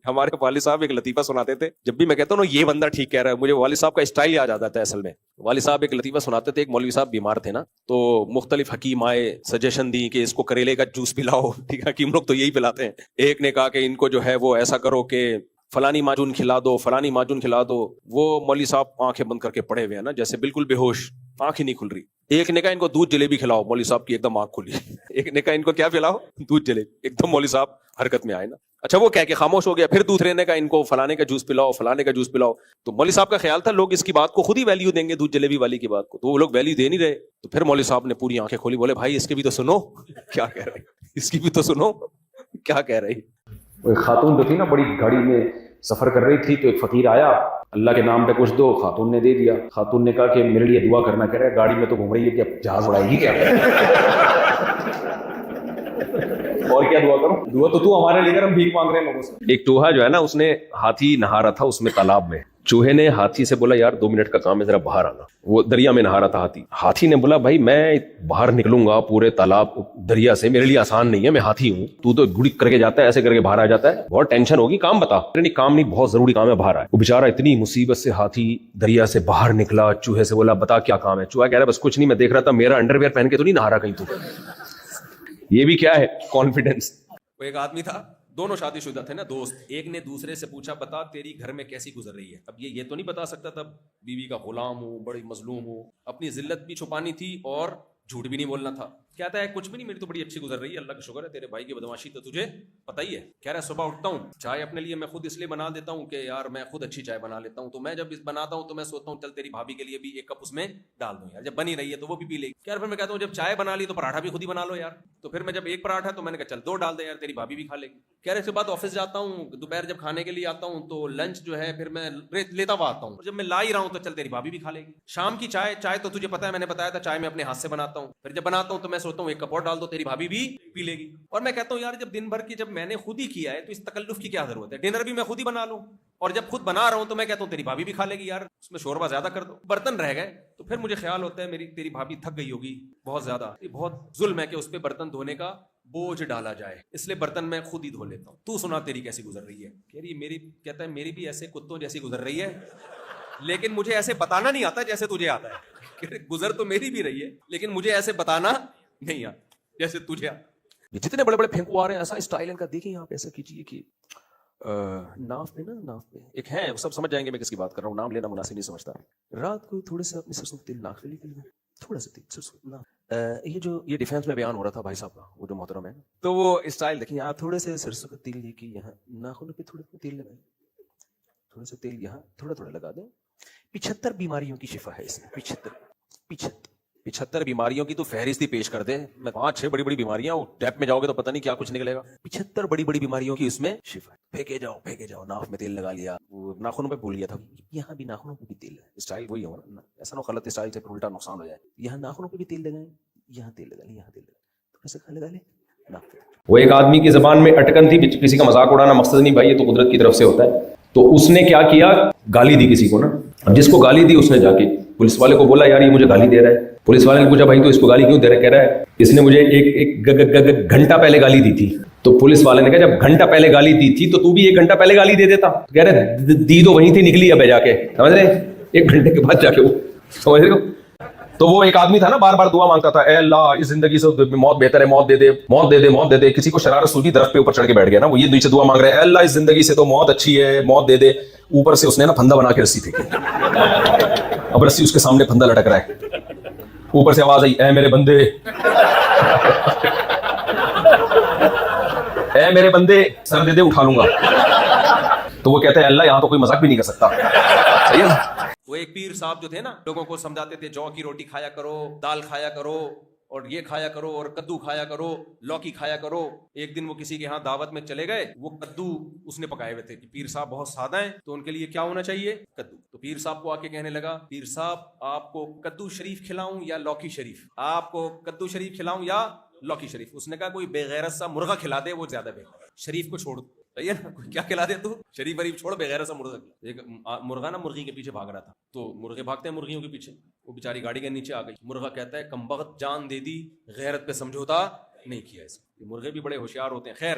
ہمارے والد صاحب ایک لطیفہ سناتے تھے، جب بھی میں کہتا ہوں نا یہ بندہ ٹھیک کہہ رہا ہے، مجھے والد صاحب کا اسٹائل یاد آتا ہے اصل میں۔ والد صاحب ایک لطیفہ سناتے تھے، ایک مولوی صاحب بیمار تھے نا، تو مختلف حکیم آئے، سجیشن دی کہ اس کو کریلے کا جوس پلاؤ، ٹھیک ہے، حکیم لوگ تو یہی پلاتے ہیں۔ ایک نے کہا کہ ان کو جو ہے وہ ایسا کرو کہ فلانی معجون کھلا دو، فلانی معجون کھلا دو۔ وہ مولوی صاحب آنکھیں بند کر کے پڑے ہوئے ہیں نا، جیسے بالکل بے ہوش، آنکھ ہی نہیں کھل رہی۔ ایک نے کہا ان کو دودھ جلیبی کھلاؤ، مولوی صاحب کی ایک دم آنکھ کھلی۔ ایک نے کہا ان کو کیا پلاؤ؟ دودھ جلیبی۔ ایک دم مولوی صاحب حرکت میں آئے نا، اچھا وہ کہہ کے خاموش ہو گیا۔ پھر دوسرے نے کہا ان کو فلانے کا جوس پلاؤ، فلانے کا جوس پلاؤ۔ تو مولوی صاحب کا خیال تھا لوگ اس کی بات کو خود ہی ویلیو دیں گے، دودھ جلیبی والی کی بات کو، تو وہ لوگ ویلیو دے نہیں رہے۔ تو پھر مولوی صاحب نے پوری آنکھیں کھولی، بولے بھائی اس کے بھی تو سنو، کیا کہہ رہے، اس کی بھی تو سنو، کیا کہہ رہی۔ وہ ایک خاتون جو تھی نا بڑی گاڑی میں سفر کر رہی تھی، تو ایک فقیر آیا، اللہ کے نام پہ کچھ دو، خاتون نے دے دیا۔ خاتون نے کہا کہ میرے لیے دعا کرنا، کہہ رہے گاڑی میں تو گھوم رہی ہے کہ اب جہاز اڑائے گی کیا؟ اور کیا دعا کروں؟ دعا تو ہمارے لیے کر، ہم بھیک مانگ رہے ہیں لوگوں سے۔ ایک چوہا جو ہے نا، اس نے ہاتھی نہا رہا تھا اس میں تالاب میں، چوہے نے ہاتھی سے بولا یار 2 منٹ کا کام ہے، ذرا باہر آنا۔ وہ دریا میں نہا رہا تھا ہاتھی۔ ہاتھی نے بولا بھائی میں باہر نکلوں گا پورے تالاب دریا سے، میرے لیے آسان نہیں ہے، میں ہاتھی ہوں، تو گڑی کر کے جاتا ہے، ایسے کر کے باہر آ جاتا ہے، بہت ٹینشن ہوگی، کام بتا۔ نہیں کام نہیں، بہت ضروری کام ہے، باہر آئے۔ وہ بیچارہ اتنی مصیبت سے ہاتھی دریا سے باہر نکلا، چوہے سے بولا بتا کیا کام ہے۔ چوہا کہہ رہا بس کچھ نہیں، میں دیکھ رہا تھا میرا انڈر ویئر پہن کے تو نہیں نہا رہا کہیں تو۔ یہ بھی کیا ہے؟ کانفیڈنس۔ وہ ایک آدمی تھا، دونوں شادی شدہ تھے نا دوست، ایک نے دوسرے سے پوچھا بتا تیری گھر میں کیسی گزر رہی ہے۔ اب یہ تو نہیں بتا سکتا تھا، بیوی کا غلام ہوں، بڑی مظلوم ہوں، اپنی ذلت بھی چھپانی تھی اور جھوٹ بھی نہیں بولنا تھا۔ کہتا ہے کچھ بھی نہیں، میری تو بڑی اچھی گزر رہی ہے، اللہ کا شکر ہے، تیرے بھائی کی بدمعاشی تو تجھے پتہ ہی ہے۔ کہہ رہا ہے صبح اٹھتا ہوں، چائے اپنے لیے میں خود اس لیے بنا دیتا ہوں کہ یار میں خود اچھی چائے بنا لیتا ہوں، تو میں جب اس بناتا ہوں تو میں سوچتا ہوں چل تیری بھابھی کے لیے بھی ایک کپ اس میں ڈال دوں یار، جب بنی رہی ہے تو وہ بھی پی لے گی۔ یار پھر میں کہتا ہوں جب چائے بنا لی تو پراٹھا بھی خود ہی بنا لو یار، تو پھر میں جب ایک پراٹھا تو میں نے کہا چل 2 ڈال دے یار، تیری بھابھی بھی کھا لے گی۔ کہہ رہے اس کے بعد آفس جاتا ہوں، دوپہر جب کھانے کے لیے آتا ہوں تو لنچ جو ہے پھر میں لیتا ہوا آتا ہوں، اور جب میں لا ہی رہا ہوں تو چل تیری بھابھی بھی کھا لے گی۔ شام کی چائے تو تجھے پتا ہے، میں نے بتایا تھا چائے میں اپنے ہاتھ سے بناتا ہوں، پھر جب بناتا ہوں تو میں سوچتا ہوں ایک کپ اور ڈال دو، تیری بھابھی بھی پی لے گی۔ اور میں کہتا ہوں یار جب دن بھر کی جب میں نے خود ہی کیا ہے تو اس تکلف کی کیا ضرورت ہے، ڈنر بھی میں خود ہی بنا لوں، اور جب خود بنا رہا ہوں تو میں کہتا ہوں تیری بھابھی بھی کھا لے گی یار، اس میں شوربہ زیادہ کر دو۔ برتن رہ گئے تو پھر مجھے خیال ہوتا ہے تیری بھابھی تھک گئی ہوگی بہت زیادہ، یہ بہت ظلم ہے کہ اس پہ برتن دھونے کا بوجھ ڈالا جائے، اس لیے برتن میں خود ہی دھو لیتا ہوں۔ تو سنا تیری کیسی گزر رہی ہے؟ کہتا ہے میری بھی ایسے کتوں جیسی گزر رہی ہے، لیکن مجھے ایسے بتانا نہیں آتا جیسے تجھے آتا ہے۔ گزر تو میری بھی رہی ہے لیکن مجھے ایسے بتانا نہیں آتا جیسے تجھے آتا۔ جتنے بڑے بڑے پھینکو آ رہے ہیں ایسا اسٹائل ان کا دیکھیں، آپ ایسا کیجیے کہ ناف پہ ایک ہے، سب سمجھ جائیں گے میں کس کی بات کر رہا ہوں، نام لینا مناسب نہیں سمجھتا۔ رات کو تھوڑے سے اپنے سرسوں تیل ناک پہ لے لیے، تھوڑا سا تیل سرسوں یہ ڈیفینس میں بیان ہو رہا تھا بھائی صاحب کا، وہ جو محترم ہے، تو وہ اسٹائل دیکھیں آپ، تھوڑے سے سرسوں کا تیل لے کے یہاں ناخنوں پہ تھوڑا تیل لگائیں، تھوڑا سا تیل یہاں تھوڑا تھوڑا لگا دیں۔ 75 بیماریوں کی شفا ہے اس میں، 75 بیماریوں کی تو فہرست ہی پیش کر دے، میں 5-6 بڑی بڑی بیماریاں، ٹیپ میں جاؤ گے تو پتہ نہیں کیا کچھ نکلے گا۔ 75 بڑی بڑی بیماریوں کی اس میں شفا ہے۔ پھینکے جاؤ، ناف میں تیل لگا لیا، وہ ناخنوں پہ بھول گیا تھا، یہاں بھی ناخنوں پہ بھی تیل ہے، اسٹائل وہی ہو نا، ایسا نہ غلط اسٹائل سے الٹا نقصان ہو جائے۔ یہاں ناخنوں پہ بھی تیل لگائیں، یہاں تیل لگا لیں، یہاں تیل لگا لیں، تھوڑا سا لگا لیں ناک پہ۔ وہ ایک آدمی کی زبان میں اٹکن تھی، کسی کا مذاق اڑانا مقصد نہیں بھائی، یہ تو قدرت کی طرف سے ہوتا ہے۔ تو اس نے کیا کیا، گالی دی کسی کو نا، اب جس کو گالی دی اس نے جا کے پولیس والے کو بولا یار یہ مجھے گالی دے رہا ہے۔ پولیس والے نے پوچھا بھائی تو اس کو گالی کیوں دے رہا ہے؟ کہہ رہا ہے اس نے مجھے ایک گھنٹہ پہلے گالی دی تھی۔ تو پولیس والے نے کہا جب گھنٹہ پہلے گالی دی تھی تو بھی 1 گھنٹہ پہلے گالی دے دیتا۔ کہہ رہے دی تو وہیں تھی، نکلی اب جا کے، سمجھ رہے 1 گھنٹے کے بعد جا کے، وہ سمجھ رہے ہو۔ تو وہ ایک آدمی تھا نا بار بار دعا مانگتا تھا، اے اللہ اس زندگی سے موت بہتر ہے، موت دے دے، موت دے دے، موت دے دے۔ کسی کو شرارت سوچی، درخت پہ اوپر چڑھ کے بیٹھ گیا نا، وہ یہ نیچے دعا مانگ رہے ہیں، اے اللہ اس زندگی سے تو موت اچھی ہے، موت دے دے۔ اوپر سے اس نے نا پھندا بنا کے رسی پھینکی، اب رسی اس کے سامنے پھندا لٹک رہا ہے، اوپر سے آواز آئی اے میرے بندے، اے میرے بندے سر دے دے اٹھا لوں گا۔ تو وہ کہتا ہے اللہ یہاں تو کوئی مذاق بھی نہیں کر سکتا، صحیح ہے نا۔ وہ ایک پیر صاحب جو تھے نا، لوگوں کو سمجھاتے تھے جو کی روٹی کھایا کرو، دال کھایا کرو، اور یہ کھایا کرو، اور کدو کھایا کرو، لوکی کھایا کرو۔ ایک دن وہ کسی کے ہاں دعوت میں چلے گئے، وہ کدو اس نے پکائے ہوئے تھے کہ پیر صاحب بہت سادہ ہیں تو ان کے لیے کیا ہونا چاہیے، کدو۔ تو پیر صاحب کو آ کے کہنے لگا پیر صاحب آپ کو کدو شریف کھلاؤں یا لوکی شریف، آپ کو کدو شریف کھلاؤں یا لوکی شریف؟ اس نے کہا کوئی بے غیرت سا مرغا کھلا دے، وہ زیادہ بہتر، شریف کو چھوڑ دو، صحیح ہے نا، کوئی کیا کھلا دے تو شریف وریف چھوڑ، بے غیرت سا مرغا کھلا۔ ایک مرغا نا مرغی کے پیچھے بھاگ رہا تھا، تو مرغے بھاگتے ہیں مرغیوں کے پیچھے، وہ بیچاری گاڑی کے نیچے آ گئی، مرغا کہتا ہے کمبخت جان دے دی، غیرت پہ سمجھوتا نہیں کیا اس۔ مرغے بھی بڑے ہوشیار ہوتے ہیں۔ خیر